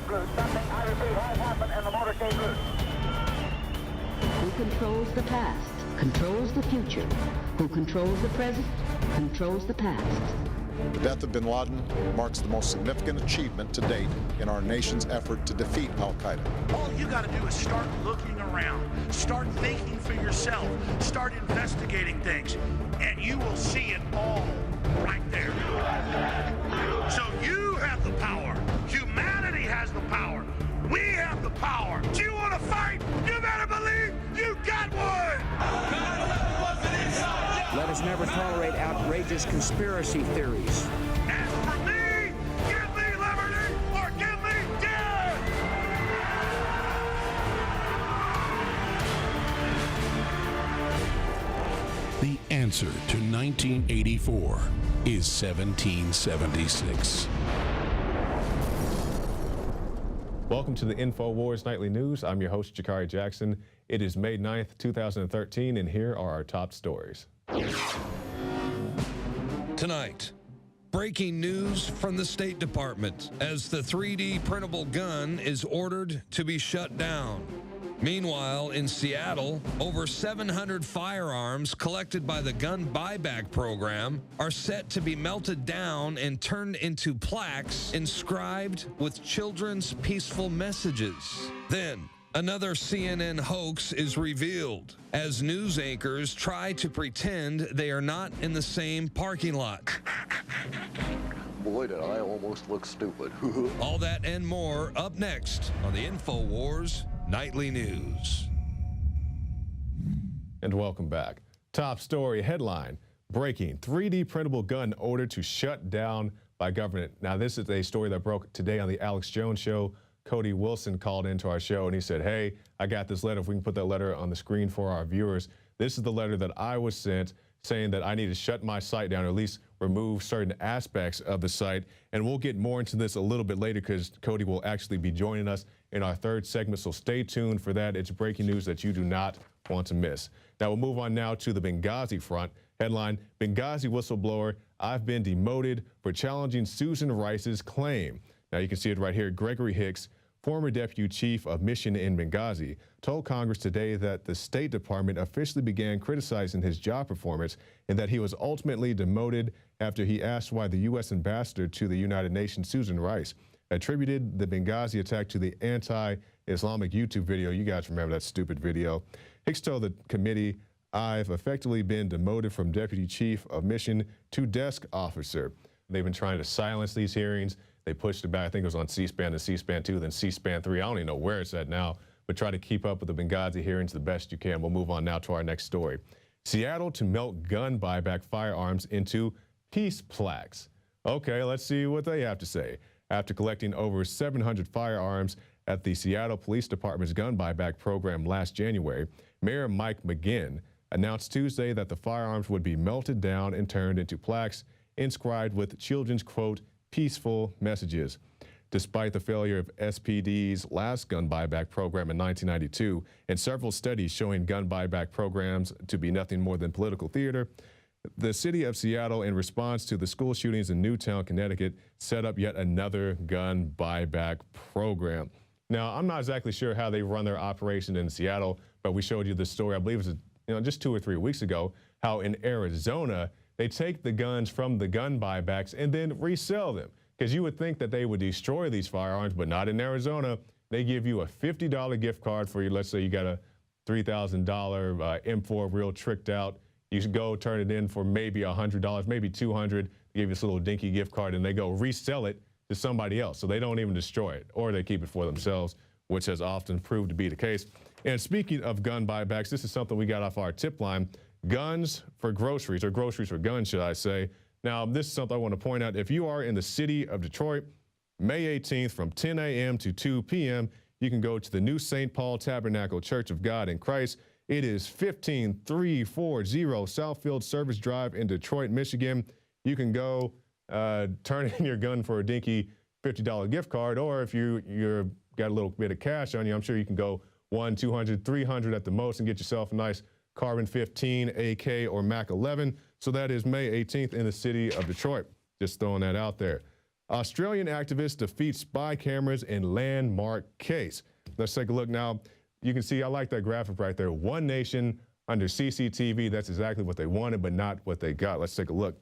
route. Something, I repeat, has happened in the motorcade route. Who controls the past, controls the future. Who controls the present, controls the past. The death of bin Laden marks the most significant achievement to date in our nation's effort to defeat al-Qaeda. All you got to do is start looking around, start thinking for yourself, start investigating things, and you will see it all right there. So you have the power. Humanity has the power. We have the power. Do you want to fight? You better believe you got one. Let us never tolerate outrageous conspiracy theories. As for me, give me liberty or give me death. The answer to 1984 is 1776. Welcome to the InfoWars Nightly News. I'm your host, Jakari Jackson. It is May 9th, 2013, and here are our top stories. Tonight, breaking news from the State Department as the 3D printable gun is ordered to be shut down. Meanwhile, in Seattle, over 700 firearms collected by the gun buyback program are set to be melted down and turned into plaques inscribed with children's peaceful messages. Then, another CNN hoax is revealed as news anchors try to pretend they are not in the same parking lot. Boy, did I almost look stupid. All that and more up next on the InfoWars Nightly News. And welcome back. Top story headline, breaking 3D printable gun ordered to shut down by government. Now, this is a story that broke today on the Alex Jones Show. Cody Wilson called into our show and he said, hey, I got this letter. If we can put that letter on the screen for our viewers. This is the letter that I was sent saying that I need to shut my site down, or at least remove certain aspects of the site. And we'll get more into this a little bit later because Cody will actually be joining us in our third segment. So stay tuned for that. It's breaking news that you do not want to miss. Now we'll move on now to the Benghazi front. Headline, Benghazi whistleblower, I've been demoted for challenging Susan Rice's claim. Now you can see it right here. Gregory Hicks, former deputy chief of mission in Benghazi, told Congress today that the State Department officially began criticizing his job performance and that he was ultimately demoted after he asked why the U.S. ambassador to the United Nations, Susan Rice, attributed the Benghazi attack to the anti-Islamic YouTube video. You guys remember that stupid video. Hicks told the committee, I've effectively been demoted from deputy chief of mission to desk officer. They've been trying to silence these hearings. They pushed it back. I think it was on C-SPAN and C-SPAN 2, then C-SPAN 3. I don't even know where it's at now, but try to keep up with the Benghazi hearings the best you can. We'll move on now to our next story. Seattle to melt gun buyback firearms into peace plaques. Okay, let's see what they have to say. After collecting over 700 firearms at the Seattle Police Department's gun buyback program last January, Mayor Mike McGinn announced Tuesday that the firearms would be melted down and turned into plaques inscribed with children's, quote, peaceful messages. Despite the failure of SPD's last gun buyback program in 1992 and several studies showing gun buyback programs to be nothing more than political theater, the city of Seattle, in response to the school shootings in Newtown, Connecticut, set up yet another gun buyback program. Now, I'm not exactly sure how they run their operation in Seattle, but we showed you this story, I believe it was just 2 or 3 weeks ago, how in Arizona, they take the guns from the gun buybacks and then resell them. Because you would think that they would destroy these firearms, but not in Arizona. They give you a $50 gift card for you. Let's say you got a $3,000 M4 real tricked out. You should go turn it in for maybe $100, maybe $200. They give you this little dinky gift card and they go resell it to somebody else. So they don't even destroy it, or they keep it for themselves, which has often proved to be the case. And speaking of gun buybacks, this is something we got off our tip line. Guns for groceries, or groceries for guns, should I say. Now, this is something I want to point out. If you are in the city of Detroit, May 18th from 10 a.m. to 2 p.m., you can go to the new St. Paul Tabernacle Church of God in Christ. It is 15340 Southfield Service Drive in Detroit, Michigan. You can go turn in your gun for a dinky $50 gift card, or if you're got a little bit of cash on you, I'm sure you can go $100, $200, $300 at the most and get yourself a nice Carbon 15, AK, or Mac 11. So that is May 18th in the city of Detroit. Just throwing that out there. Australian activists defeat spy cameras in landmark case. Let's take a look now. You can see, I like that graphic right there. One nation under CCTV. That's exactly what they wanted, but not what they got. Let's take a look.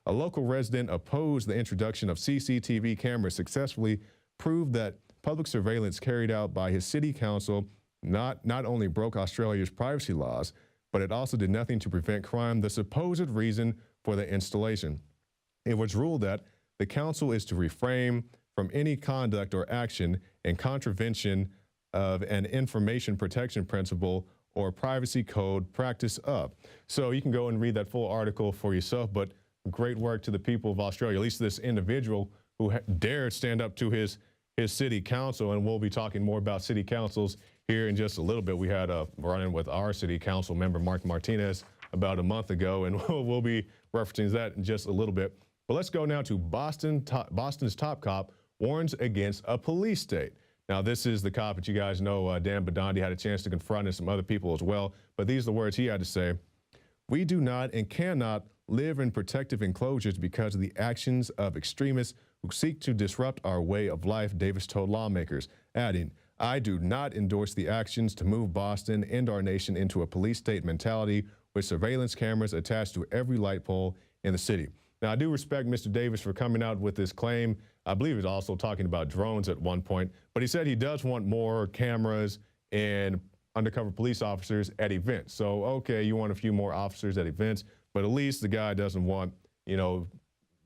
A local resident opposed the introduction of CCTV cameras, successfully proved that public surveillance carried out by his city council not only broke Australia's privacy laws, but it also did nothing to prevent crime, the supposed reason for the installation. It was ruled that the council is to refrain from any conduct or action in contravention of an information protection principle or privacy code practice of. So you can go and read that full article for yourself, but great work to the people of Australia, at least this individual who dared stand up to his city council. And we'll be talking more about city councils here in just a little bit. We had a run-in with our city council member, Mark Martinez, about a month ago, and we'll be referencing that in just a little bit. But let's go now to Boston's top cop warns against a police state. Now, this is the cop that you guys know, Dan Badandi, had a chance to confront, and some other people as well. But these are the words he had to say. "We do not and cannot live in protective enclosures because of the actions of extremists who seek to disrupt our way of life," Davis told lawmakers, adding, "I do not endorse the actions to move Boston and our nation into a police state mentality with surveillance cameras attached to every light pole in the city." Now, I do respect Mr. Davis for coming out with this claim. I believe he was also talking about drones at one point, but he said he does want more cameras and undercover police officers at events. So, okay, you want a few more officers at events, but at least the guy doesn't want, you know,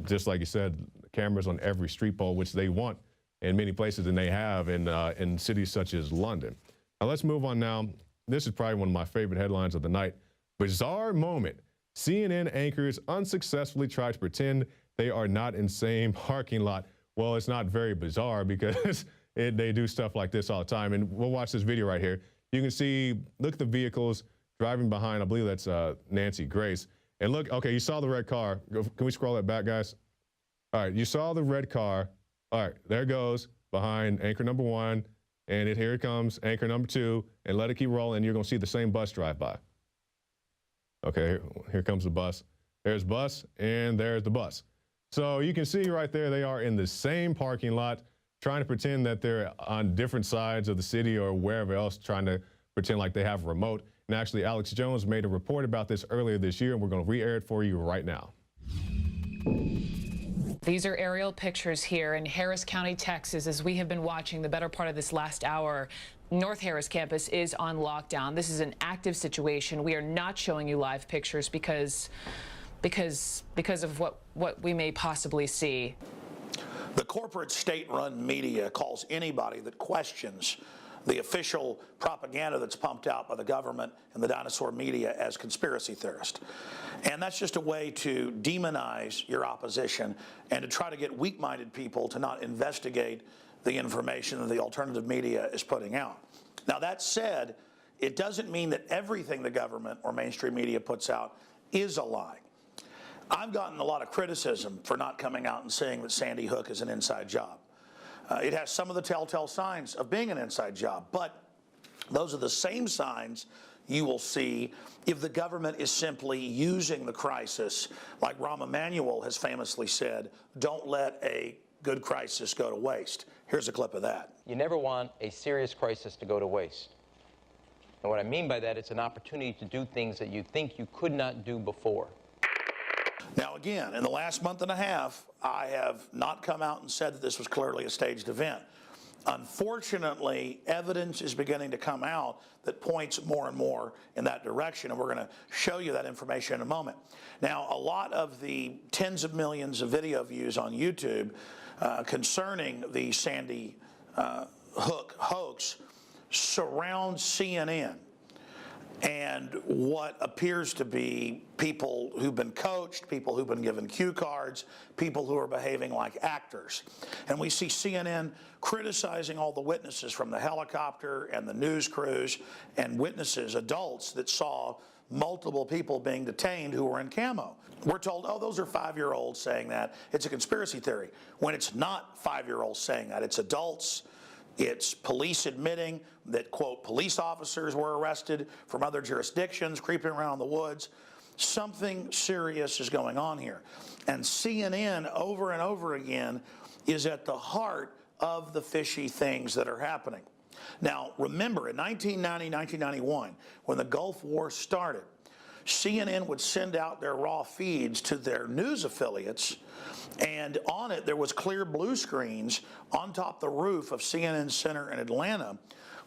just like you said, cameras on every street pole, which they want in many places, and they have in cities such as London. Now, let's move on now. This is probably one of my favorite headlines of the night. Bizarre moment. CNN anchors unsuccessfully try to pretend they are not in same parking lot. Well, it's not very bizarre because they do stuff like this all the time. And we'll watch this video right here. You can see, look at the vehicles driving behind. I believe that's Nancy Grace. And look, okay, you saw the red car. Can we scroll that back, guys? All right, you saw the red car. All right, there it goes behind anchor number one. And here it comes, anchor number two. And let it keep rolling. You're going to see the same bus drive by. Okay, here comes the bus. There's bus, and there's the bus. So you can see right there, they are in the same parking lot, trying to pretend that they're on different sides of the city or wherever else, trying to pretend like they have a remote. And actually, Alex Jones made a report about this earlier this year, and we're going to re-air it for you right now. These are aerial pictures here in Harris County, Texas, as we have been watching the better part of this last hour. North Harris campus is on lockdown. This is an active situation. We are not showing you live pictures because of what we may possibly see. The corporate state-run media calls anybody that questions the official propaganda that's pumped out by the government and the dinosaur media as conspiracy theorist. And that's just a way to demonize your opposition and to try to get weak-minded people to not investigate the information that the alternative media is putting out. Now, that said, it doesn't mean that everything the government or mainstream media puts out is a lie. I've gotten a lot of criticism for not coming out and saying that Sandy Hook is an inside job. It has some of the telltale signs of being an inside job, but those are the same signs you will see if the government is simply using the crisis, like Rahm Emanuel has famously said, don't let a good crisis go to waste. Here's a clip of that. You never want a serious crisis to go to waste. And what I mean by that, it's an opportunity to do things that you think you could not do before. Now, again, in the last month and a half, I have not come out and said that this was clearly a staged event. Unfortunately, evidence is beginning to come out that points more and more in that direction, and we're going to show you that information in a moment. Now, a lot of the tens of millions of video views on YouTube concerning the Sandy Hook hoax surround CNN and what appears to be people who've been coached, people who've been given cue cards, people who are behaving like actors. And we see CNN criticizing all the witnesses from the helicopter and the news crews and witnesses, adults that saw multiple people being detained who were in camo. We're told, oh, those are 5-year-olds saying that. It's a conspiracy theory. When it's not 5-year-olds saying that, it's adults. It's police admitting that, quote, police officers were arrested from other jurisdictions, creeping around in the woods. Something serious is going on here. And CNN over and over again is at the heart of the fishy things that are happening. Now, remember, in 1990, 1991, when the Gulf War started, CNN would send out their raw feeds to their news affiliates, and on it there was clear blue screens on top the roof of CNN Center in Atlanta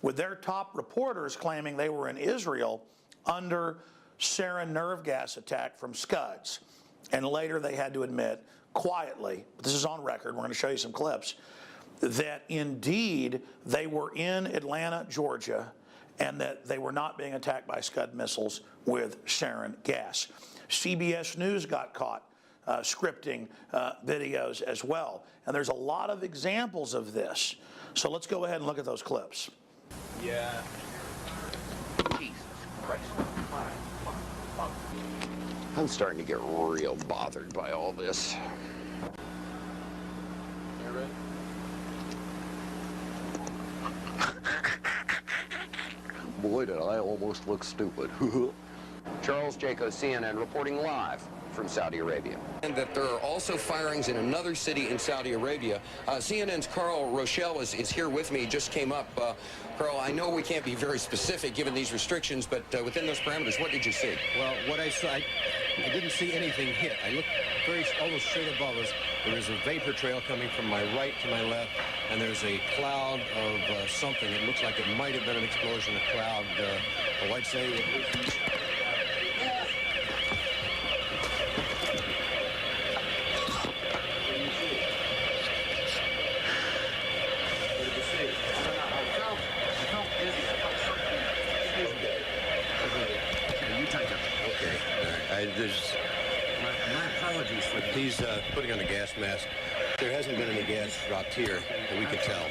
with their top reporters claiming they were in Israel under sarin nerve gas attack from Scuds. And later they had to admit quietly, but this is on record, we're going to show you some clips, that indeed they were in Atlanta, Georgia, and that they were not being attacked by Scud missiles with sarin gas. CBS News got caught scripting videos as well. And there's a lot of examples of this. So let's go ahead and look at those clips. Yeah. Jesus Christ. I'm starting to get real bothered by all this. You ready? Boy, did I almost look stupid. Charles Jaco, CNN, reporting live from Saudi Arabia. And that there are also firings in another city in Saudi Arabia. CNN's Carl Rochelle is here with me, just came up. Carl, I know we can't be very specific given these restrictions, but within those parameters, what did you see? Well, what I saw, I didn't see anything hit. I looked almost straight above us. There is a vapor trail coming from my right to my left, and there's a cloud of something. It looks like it might have been an explosion, a cloud. I'd say it was... My apologies for these putting on a gas mask. There hasn't been any gas dropped here that we could tell.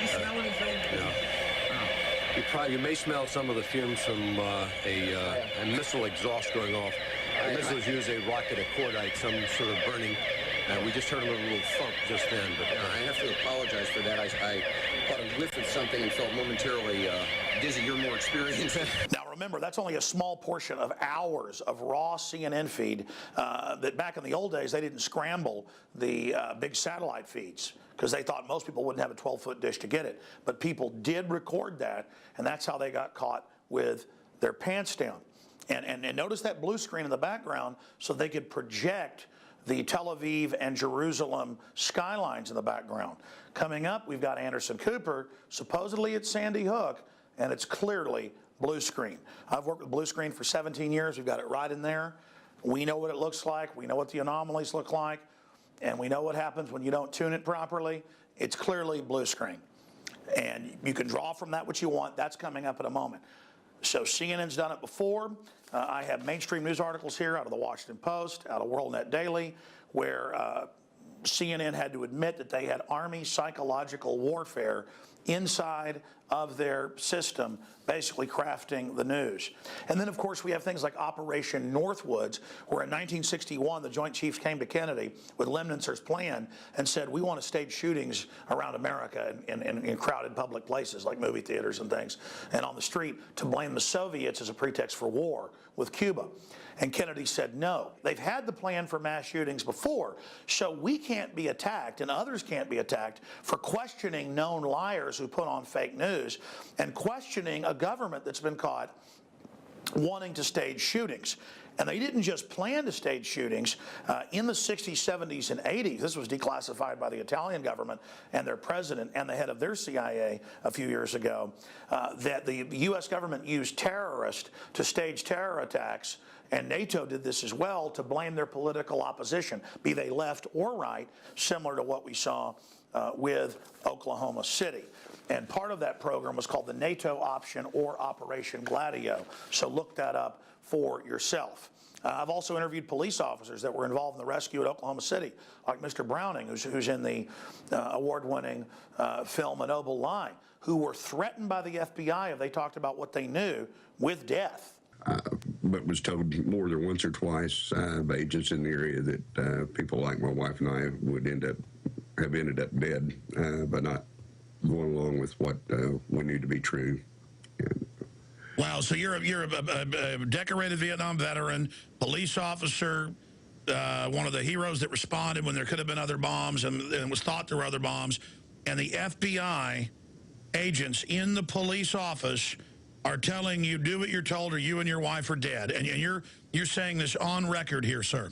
You smell anything? No. You may smell some of the fumes from a missile exhaust going off. The missiles use a rocket, a cordite, some sort of burning. We just heard a little thump just then. But I have to apologize for that. I caught a whiff of something and felt momentarily dizzy. You're more experienced. Now remember, that's only a small portion of hours of raw CNN feed that back in the old days they didn't scramble the big satellite feeds because they thought most people wouldn't have a 12-foot dish to get it. But people did record that, and that's how they got caught with their pants down. And notice that blue screen in the background so they could project the Tel Aviv and Jerusalem skylines in the background. Coming up, we've got Anderson Cooper. Supposedly it's Sandy Hook, and it's clearly blue screen. I've worked with blue screen for 17 years. We've got it right in there. We know what it looks like. We know what the anomalies look like. And we know what happens when you don't tune it properly. It's clearly blue screen. And you can draw from that what you want. That's coming up in a moment. So CNN's done it before. I have mainstream news articles here out of the Washington Post, out of WorldNet Daily, where CNN had to admit that they had Army psychological warfare inside of their system, basically crafting the news. And then, of course, we have things like Operation Northwoods, where in 1961, the Joint Chiefs came to Kennedy with Lemnitzer's plan and said, we want to stage shootings around America in crowded public places like movie theaters and things, and on the street to blame the Soviets as a pretext for war with Cuba. And Kennedy said no. They've had the plan for mass shootings before, so we can't be attacked and others can't be attacked for questioning known liars who put on fake news and questioning a government that's been caught wanting to stage shootings. And they didn't just plan to stage shootings. In the 60s, 70s, and 80s, this was declassified by the Italian government and their president and the head of their CIA a few years ago, that the U.S. government used terrorists to stage terror attacks, and NATO did this as well to blame their political opposition, be they left or right, similar to what we saw with Oklahoma City. And part of that program was called the NATO Option or Operation Gladio. So look that up for yourself. I've also interviewed police officers that were involved in the rescue at Oklahoma City, like Mr. Browning, who's in the award-winning film A Noble Lie, who were threatened by the FBI if they talked about what they knew with death. But was told more than once or twice by agents in the area that people like my wife and I would have ended up dead by not going along with what we knew to be true. Wow, so you're a decorated Vietnam veteran, police officer. one of the heroes that responded when there could have been other bombs, and it was thought there were other bombs. And the FBI agents in the police office are telling you, do what you're told or you and your wife are dead. And you're saying this on record here, sir.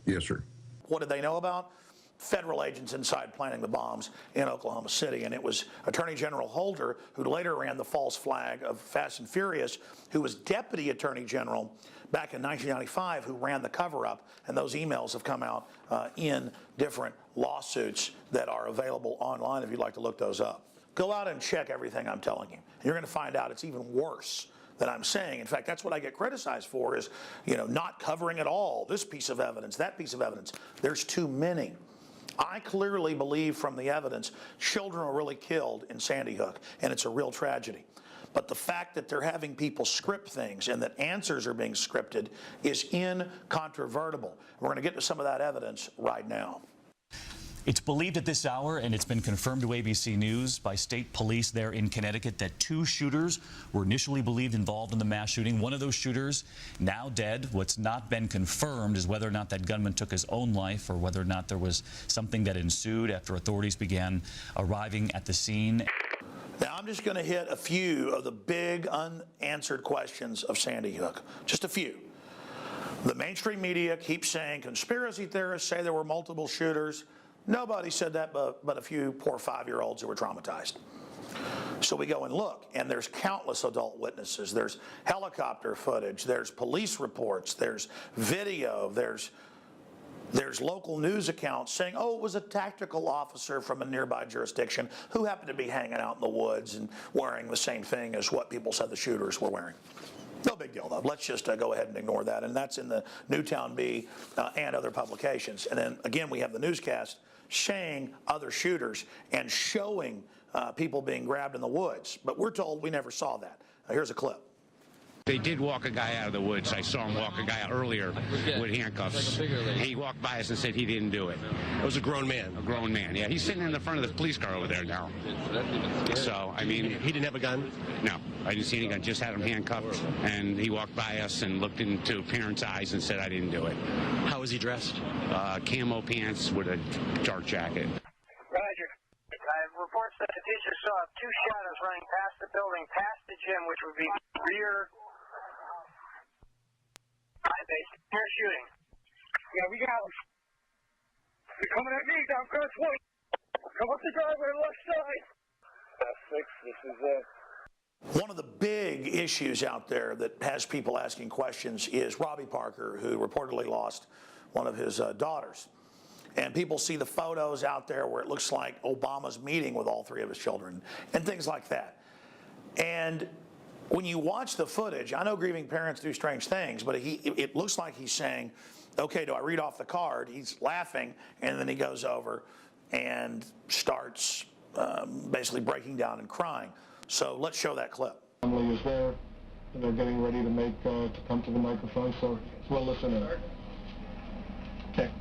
Yes, sir. What did they know about? Federal agents inside planning the bombs in Oklahoma City. And it was Attorney General Holder, who later ran the false flag of Fast and Furious, who was Deputy Attorney General back in 1995, who ran the cover-up. And those emails have come out in different lawsuits that are available online if you'd like to look those up. Go out and check everything I'm telling you. You're going to find out it's even worse than I'm saying. In fact, that's what I get criticized for is, not covering at all this piece of evidence, that piece of evidence. There's too many. I clearly believe from the evidence children were really killed in Sandy Hook, and it's a real tragedy. But the fact that they're having people script things and that answers are being scripted is incontrovertible. We're going to get to some of that evidence right now. It's believed at this hour, and it's been confirmed to ABC News by state police there in Connecticut, that 2 shooters were initially believed involved in the mass shooting. One of those shooters now dead. What's not been confirmed is whether or not that gunman took his own life or whether or not there was something that ensued after authorities began arriving at the scene. Now, I'm just going to hit a few of the big unanswered questions of Sandy Hook. Just a few. The mainstream media keeps saying conspiracy theorists say there were multiple shooters. Nobody said that but a few poor 5-year-olds who were traumatized. So we go and look, and there's countless adult witnesses. There's helicopter footage. There's police reports. There's video. There's local news accounts saying, oh, it was a tactical officer from a nearby jurisdiction who happened to be hanging out in the woods and wearing the same thing as what people said the shooters were wearing. No big deal, though. Let's just go ahead and ignore that. And that's in the Newtown Bee and other publications. And then, again, we have the newscast saying other shooters and showing people being grabbed in the woods. But we're told we never saw that. Here's a clip. They did walk a guy out of the woods. I saw him walk a guy out earlier with handcuffs. He walked by us and said he didn't do it. It was a grown man. A grown man, yeah. He's sitting in the front of the police car over there now. So, I mean... He didn't have a gun? No, I didn't see any gun. Just had him handcuffed. And he walked by us and looked into parents' eyes and said, I didn't do it. How was he dressed? Camo pants with a dark jacket. Roger. Reports that the teacher saw 2 shadows running past the building, past the gym, which would be rear base. Near shooting. Yeah, we got them. They're coming at me down Cross Point. Come up the driveway left side. That's 6. This is it. One of the big issues out there that has people asking questions is Robbie Parker, who reportedly lost one of his daughters. And people see the photos out there where it looks like Obama's meeting with all 3 of his children and things like that. And when you watch the footage, I know grieving parents do strange things, but it looks like he's saying, okay, do I read off the card? He's laughing, and then he goes over and starts basically breaking down and crying. So let's show that clip. Family was there, and they're getting ready to come to the microphone, so we'll listen in. Okay.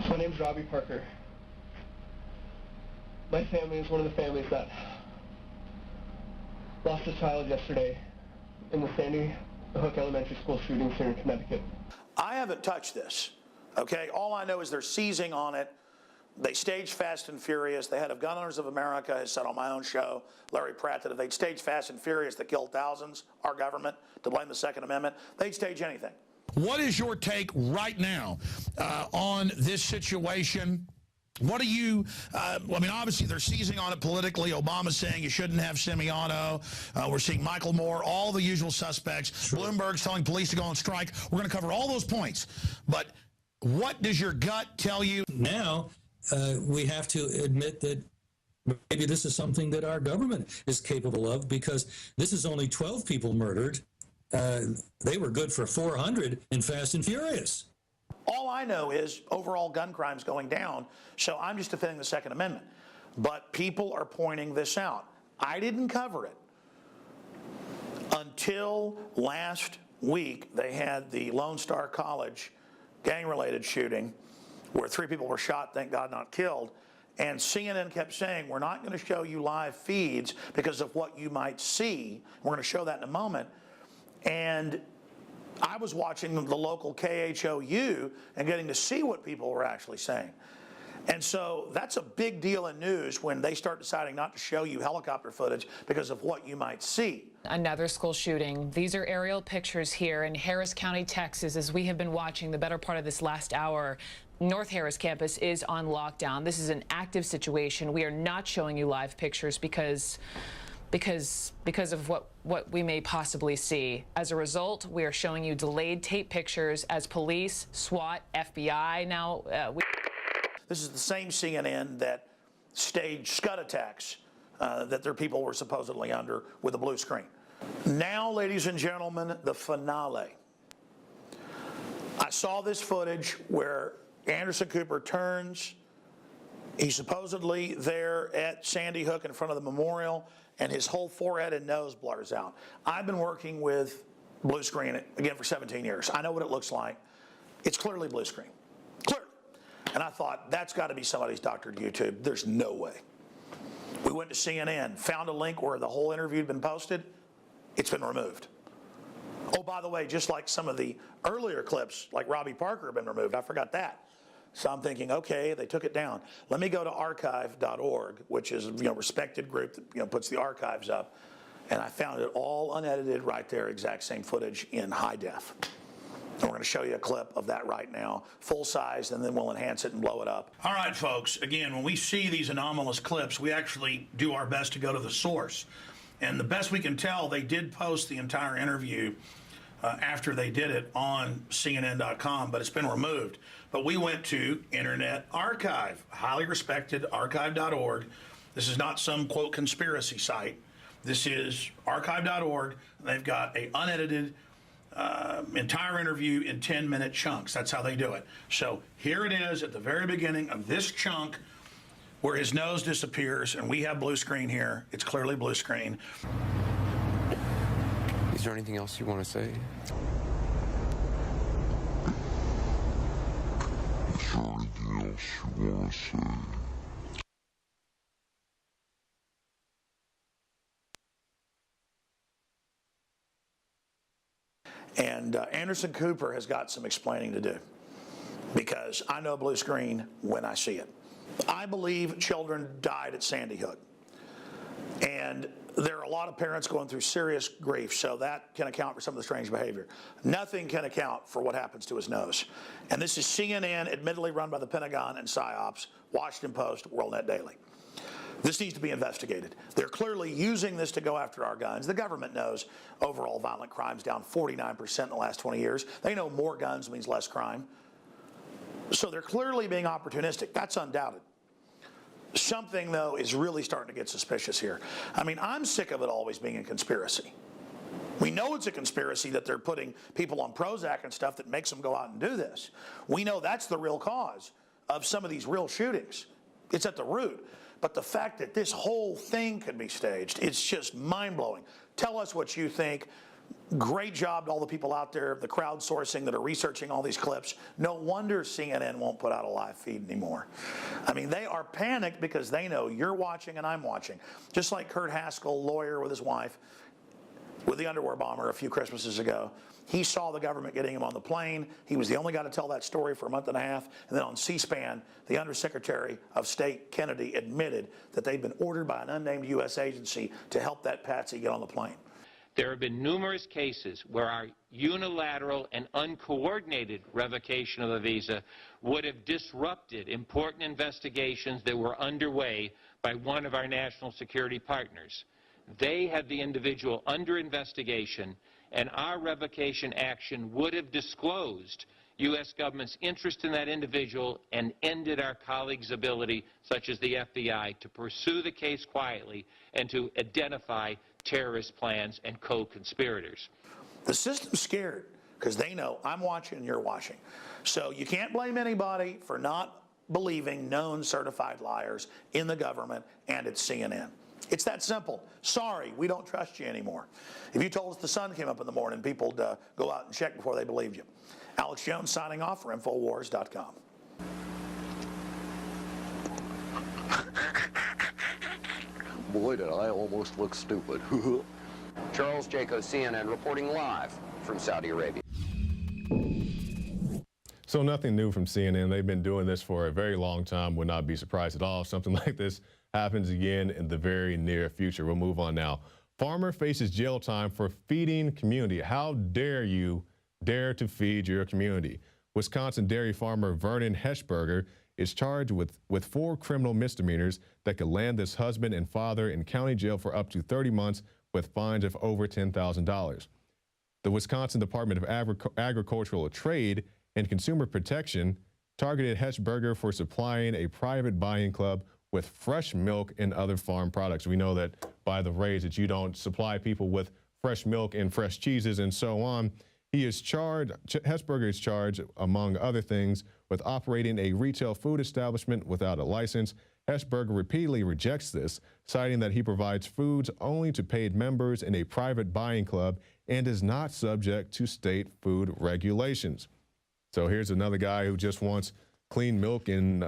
My name's Robbie Parker. My family is one of the families that lost a child yesterday in the Sandy Hook Elementary School shootings here in Connecticut. I haven't touched this, okay? All I know is they're seizing on it. They staged Fast and Furious. The head of Gun Owners of America has said on my own show, Larry Pratt, that if they'd staged Fast and Furious that killed thousands, our government, to blame the Second Amendment, they'd stage anything. What is your take right now on this situation? What do you, I mean, obviously they're seizing on it politically. Obama's saying you shouldn't have Semiano. We're seeing Michael Moore, all the usual suspects. Sure. Bloomberg's telling police to go on strike. We're going to cover all those points. But what does your gut tell you? Now, we have to admit that maybe this is something that our government is capable of, because this is only 12 people murdered. They were good for 400 in Fast and Furious. All I know is overall gun crimes going down, so I'm just defending the Second Amendment. But people are pointing this out. I didn't cover it until last week. They had the Lone Star College gang-related shooting where 3 people were shot, thank God not killed. And CNN kept saying, we're not going to show you live feeds because of what you might see. We're going to show that in a moment. And I was watching the local KHOU and getting to see what people were actually saying. And so that's a big deal in news when they start deciding not to show you helicopter footage because of what you might see. Another school shooting. These are aerial pictures here in Harris County, Texas, as we have been watching the better part of this last hour. North Harris campus is on lockdown. This is an active situation. We are not showing you live pictures because of what we may possibly see. As a result, we are showing you delayed tape pictures as police, SWAT, FBI now. This is the same CNN that staged Scud attacks that their people were supposedly under with a blue screen. Now, ladies and gentlemen, the finale. I saw this footage where Anderson Cooper turns. He's supposedly there at Sandy Hook in front of the memorial, and his whole forehead and nose blurs out. I've been working with blue screen, again, for 17 years. I know what it looks like. It's clearly blue screen. Clearly. And I thought, that's got to be somebody's doctored YouTube. There's no way. We went to CNN, found a link where the whole interview had been posted. It's been removed. Oh, by the way, just like some of the earlier clips, like Robbie Parker, have been removed. I forgot that. So I'm thinking, okay, they took it down. Let me go to archive.org, which is a respected group that puts the archives up, and I found it all unedited right there, exact same footage in high def. And we're going to show you a clip of that right now, full size, and then we'll enhance it and blow it up. All right, folks. Again, when we see these anomalous clips, we actually do our best to go to the source. And the best we can tell, they did post the entire interview after they did it on CNN.com, but it's been removed. But we went to Internet Archive, highly respected archive.org. This is not some, quote, conspiracy site. This is archive.org. They've got an unedited entire interview in 10-minute chunks. That's how they do it. So here it is at the very beginning of this chunk where his nose disappears, and we have blue screen here. It's clearly blue screen. Is there anything else you want to say? Is there anything else you want to say? And Anderson Cooper has got some explaining to do, because I know blue screen when I see it. I believe children died at Sandy Hook. And there are a lot of parents going through serious grief, so that can account for some of the strange behavior. Nothing can account for what happens to his nose. And this is CNN, admittedly run by the Pentagon and PSYOPs, Washington Post, WorldNet Daily. This needs to be investigated. They're clearly using this to go after our guns. The government knows overall violent crime's down 49% in the last 20 years. They know more guns means less crime. So they're clearly being opportunistic. That's undoubted. Something, though, is really starting to get suspicious here. I mean, I'm sick of it always being a conspiracy. We know it's a conspiracy that they're putting people on Prozac and stuff that makes them go out and do this. We know that's the real cause of some of these real shootings. It's at the root. But the fact that this whole thing could be staged, it's just mind-blowing. Tell us what you think. Great job to all the people out there, the crowdsourcing that are researching all these clips. No wonder CNN won't put out a live feed anymore. I mean, they are panicked because they know you're watching and I'm watching. Just like Kurt Haskell, lawyer with his wife, with the underwear bomber a few Christmases ago. He saw the government getting him on the plane. He was the only guy to tell that story for a month and a half. And then on C-SPAN, the Undersecretary of State Kennedy admitted that they'd been ordered by an unnamed U.S. agency to help that patsy get on the plane. There have been numerous cases where our unilateral and uncoordinated revocation of a visa would have disrupted important investigations that were underway by one of our national security partners. They had the individual under investigation, and our revocation action would have disclosed U.S. government's interest in that individual and ended our colleagues' ability, such as the FBI, to pursue the case quietly and to identify terrorist plans and co-conspirators. The system's scared because they know I'm watching and you're watching. So you can't blame anybody for not believing known certified liars in the government and at CNN. It's that simple. Sorry, we don't trust you anymore. If you told us the sun came up in the morning, people would go out and check before they believed you. Alex Jones signing off for Infowars.com. Boy, did I almost look stupid. Charles Jaco, CNN, reporting live from Saudi Arabia. So nothing new from CNN. They've been doing this for a very long time. Would not be surprised at all if something like this happens again in the very near future. We'll move on now. Farmer faces jail time for feeding community. How dare you dare to feed your community? Wisconsin dairy farmer Vernon Heschberger is charged with 4 criminal misdemeanors that could land this husband and father in county jail for up to 30 months with fines of over $10,000. The Wisconsin Department of Agricultural Trade and Consumer Protection targeted Heschberger for supplying a private buying club with fresh milk and other farm products. We know that by the raids that you don't supply people with fresh milk and fresh cheeses and so on. He is charged, Heschberger is charged, among other things, with operating a retail food establishment without a license. Heschberger repeatedly rejects this, citing that he provides foods only to paid members in a private buying club and is not subject to state food regulations. So here's another guy who just wants clean milk and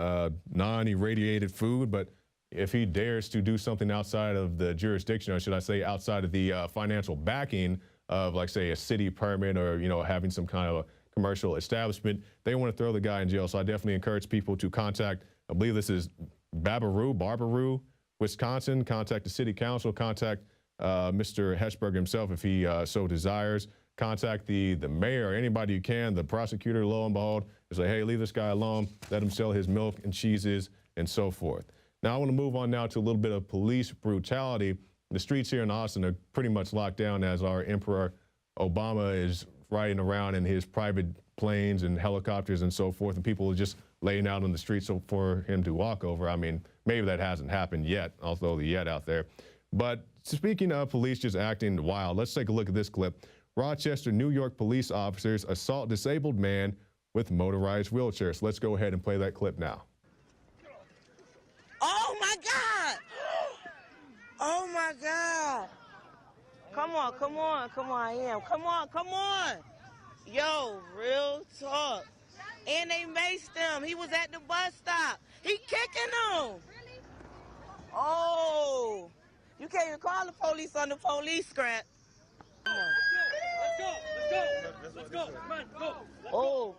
non-irradiated food, but if he dares to do something outside of the jurisdiction, or should I say outside of the financial backing of, like, say, a city permit or, you know, having some kind of a commercial establishment, they want to throw the guy in jail. So I definitely encourage people to contact, I believe this is Barbaroo, Wisconsin, contact the city council, contact Mr. Heschberger himself if he so desires. Contact the mayor or anybody you can, the prosecutor, lo and behold, and say, hey, leave this guy alone, let him sell his milk and cheeses and so forth. Now I want to move on now to a little bit of police brutality. The streets here in Austin are pretty much locked down as our Emperor Obama is riding around in his private planes and helicopters and so forth, and people are just laying out on the streets for him to walk over. I mean, maybe that hasn't happened yet, I'll throw the yet out there. But speaking of police just acting wild, let's take a look at this clip. Rochester, New York police officers assault disabled man with motorized wheelchairs. Let's go ahead and play that clip now. Oh my God! Oh my God! Come on, come on, come on, I am. Come on, come on! Yo, real talk. And they maced him. He was at the bus stop. He kicking him. Oh, you can't even call the police on the police scrap. Come on. Let's go. Come on, go. Oh.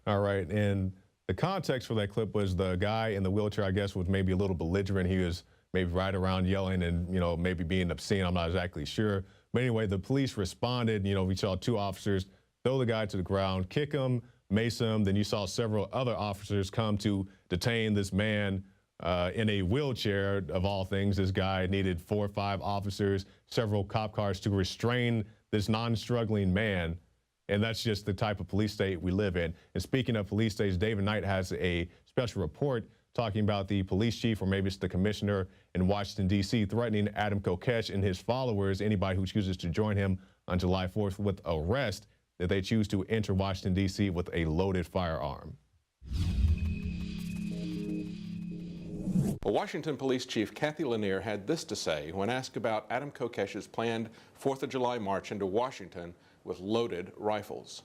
All right, and the context for that clip was the guy in the wheelchair, I guess, was maybe a little belligerent. He was maybe right around yelling and, you know, maybe being obscene. I'm not exactly sure. But anyway, the police responded. You know, we saw 2 officers throw the guy to the ground, kick him, mace him. Then you saw several other officers come to detain this man in a wheelchair, of all things. This guy needed 4 or 5 officers, several cop cars to restrain this non-struggling man. And that's just the type of police state we live in. And speaking of police states, David Knight has a special report talking about the police chief, or maybe it's the commissioner in Washington, D.C., threatening Adam Kokesh and his followers, anybody who chooses to join him on July 4th, with arrest if they choose to enter Washington, D.C. with a loaded firearm. Well, Washington Police Chief Kathy Lanier had this to say when asked about Adam Kokesh's planned 4th of July march into Washington with loaded rifles.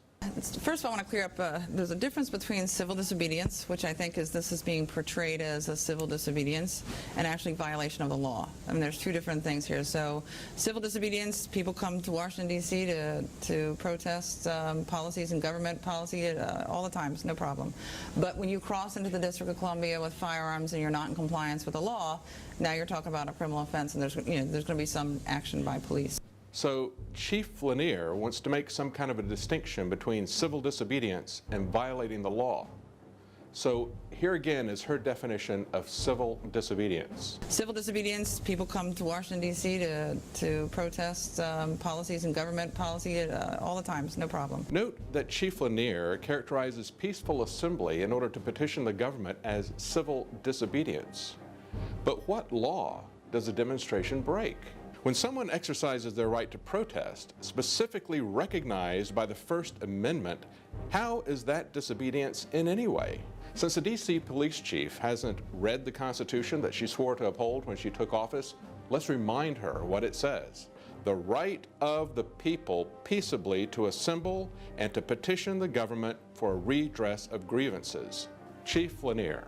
First of all, I want to clear up, there's a difference between civil disobedience, which I think this is being portrayed as a civil disobedience, and actually violation of the law. I mean, there's 2 different things here. So civil disobedience, people come to Washington, D.C. to protest policies and government policy all the time, it's no problem. But when you cross into the District of Columbia with firearms and you're not in compliance with the law, now you're talking about a criminal offense, and there's going to be some action by police. So Chief Lanier wants to make some kind of a distinction between civil disobedience and violating the law. So here again is her definition of civil disobedience. Civil disobedience, people come to Washington, D.C. to protest policies and government policy all the time, it's no problem. Note that Chief Lanier characterizes peaceful assembly in order to petition the government as civil disobedience. But what law does a demonstration break? When someone exercises their right to protest, specifically recognized by the First Amendment, how is that disobedience in any way? Since the D.C. police chief hasn't read the Constitution that she swore to uphold when she took office, let's remind her what it says. The right of the people peaceably to assemble and to petition the government for a redress of grievances. Chief Lanier.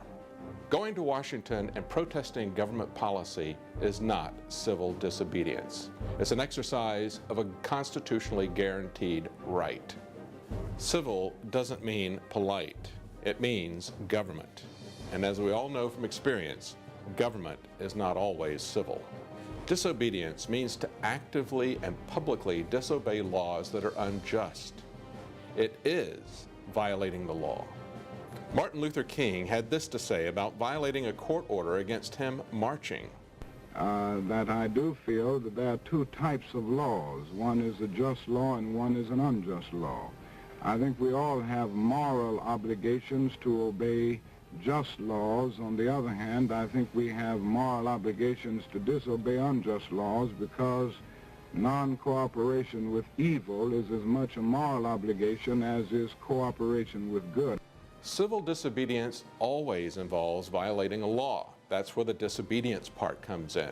Going to Washington and protesting government policy is not civil disobedience. It's an exercise of a constitutionally guaranteed right. Civil doesn't mean polite. It means government. And as we all know from experience, government is not always civil. Disobedience means to actively and publicly disobey laws that are unjust. It is violating the law. Martin Luther King had this to say about violating a court order against him marching. That I do feel that there are two types of laws. One is a just law and one is an unjust law. I think we all have moral obligations to obey just laws. On the other hand, I think we have moral obligations to disobey unjust laws because non-cooperation with evil is as much a moral obligation as is cooperation with good. Civil disobedience always involves violating a law. That's where the disobedience part comes in.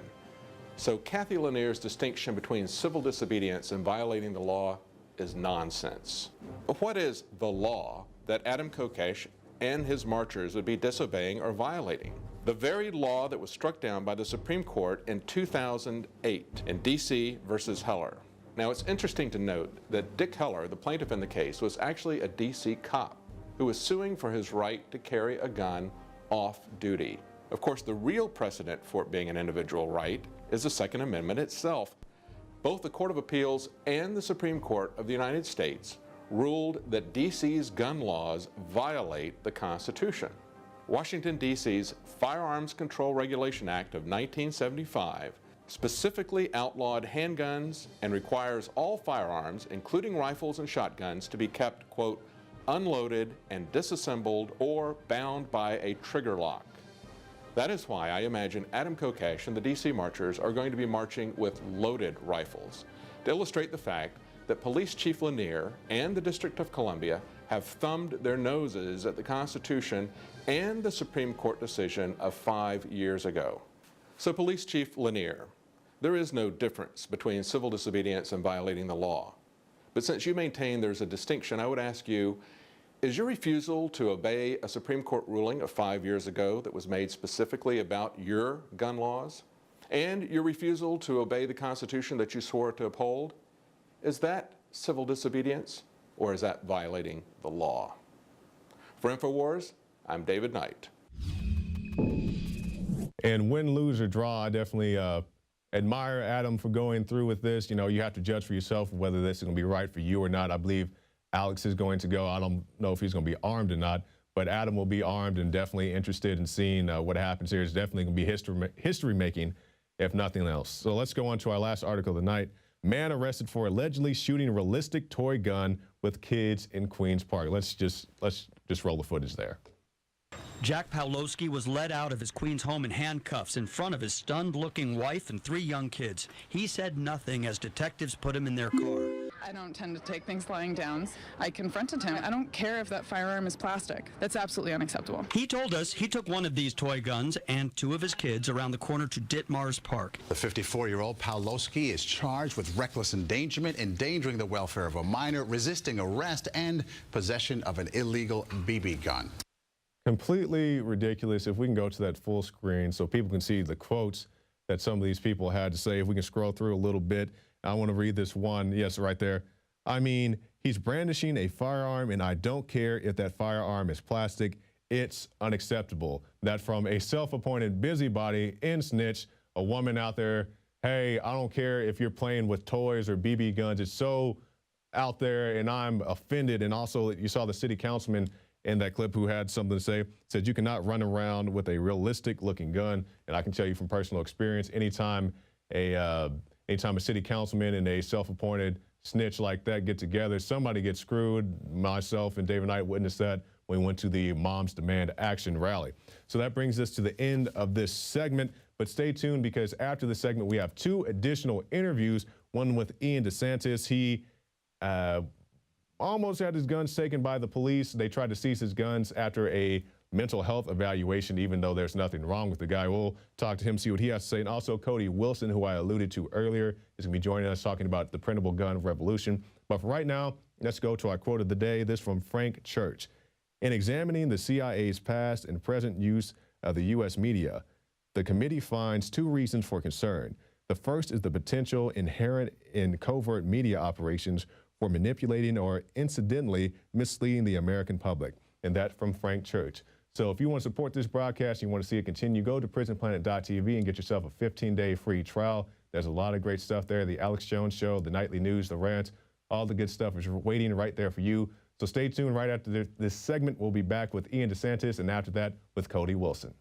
So Kathy Lanier's distinction between civil disobedience and violating the law is nonsense. But what is the law that Adam Kokesh and his marchers would be disobeying or violating? The very law that was struck down by the Supreme Court in 2008 in D.C. versus Heller. Now, it's interesting to note that Dick Heller, the plaintiff in the case, was actually a D.C. cop who was suing for his right to carry a gun off duty. Of course, the real precedent for it being an individual right is the Second Amendment itself. Both the Court of Appeals and the Supreme Court of the United States ruled that D.C.'s gun laws violate the Constitution. Washington, D.C.'s Firearms Control Regulation Act of 1975 specifically outlawed handguns and requires all firearms, including rifles and shotguns, to be kept, quote, unloaded and disassembled or bound by a trigger lock. That is why I imagine Adam Kokesh and the D.C. marchers are going to be marching with loaded rifles to illustrate the fact that Police Chief Lanier and the District of Columbia have thumbed their noses at the Constitution and the Supreme Court decision of 5 years ago. So Police Chief Lanier, there is no difference between civil disobedience and violating the law. But since you maintain there's a distinction, I would ask you, is your refusal to obey a Supreme Court ruling of 5 years ago that was made specifically about your gun laws, and your refusal to obey the Constitution that you swore to uphold, is that civil disobedience, or is that violating the law? For InfoWars, I'm David Knight. And win, lose, or draw, I definitely admire Adam for going through with this. You know, you have to judge for yourself whether this is going to be right for you or not. I believe Alex is going to go. I don't know if he's going to be armed or not, but Adam will be armed and definitely interested in seeing what happens here. It's definitely going to be history-making, if nothing else. So let's go on to our last article of the night. Man arrested for allegedly shooting realistic toy gun with kids in Queens Park. Let's just roll the footage there. Jack Pawlowski was led out of his Queens home in handcuffs in front of his stunned-looking wife and 3 young kids. He said nothing as detectives put him in their car. I don't tend to take things lying down. I confronted him. I don't care if that firearm is plastic. That's absolutely unacceptable. He told us he took one of these toy guns and 2 of his kids around the corner to Ditmars Park. The 54-year-old Pawlowski is charged with reckless endangerment, endangering the welfare of a minor, resisting arrest, and possession of an illegal BB gun. Completely ridiculous. If we can go to that full screen so people can see the quotes that some of these people had to say. If we can scroll through a little bit. I want to read this one. Yes, right there. I mean, he's brandishing a firearm, and I don't care if that firearm is plastic. It's unacceptable. That from a self-appointed busybody and snitch, a woman out there, hey, I don't care if you're playing with toys or BB guns. It's so out there, and I'm offended. And also, you saw the city councilman in that clip who had something to say, said you cannot run around with a realistic-looking gun. And I can tell you from personal experience, anytime a city councilman and a self-appointed snitch like that get together, somebody gets screwed. Myself and David Knight witnessed that when we went to the Moms Demand Action rally. So that brings us to the end of this segment, but stay tuned because after the segment, we have 2 additional interviews, one with Ian DeSantis. He almost had his guns taken by the police. They tried to seize his guns after a mental health evaluation, even though there's nothing wrong with the guy. We'll talk to him, see what he has to say. And also Cody Wilson, who I alluded to earlier, is going to be joining us talking about the printable gun revolution. But for right now, let's go to our quote of the day. This from Frank Church. In examining the CIA's past and present use of the U.S. media. The committee finds two reasons for concern. The first is the potential inherent in covert media operations for manipulating or incidentally misleading the American public. And that from Frank Church. So if you want to support this broadcast, you want to see it continue, go to prisonplanet.tv and get yourself a 15-day free trial. There's a lot of great stuff there. The Alex Jones Show, the nightly news, the rants, all the good stuff is waiting right there for you. So stay tuned. Right after this segment, we'll be back with Ian DeSantis, and after that with Cody Wilson.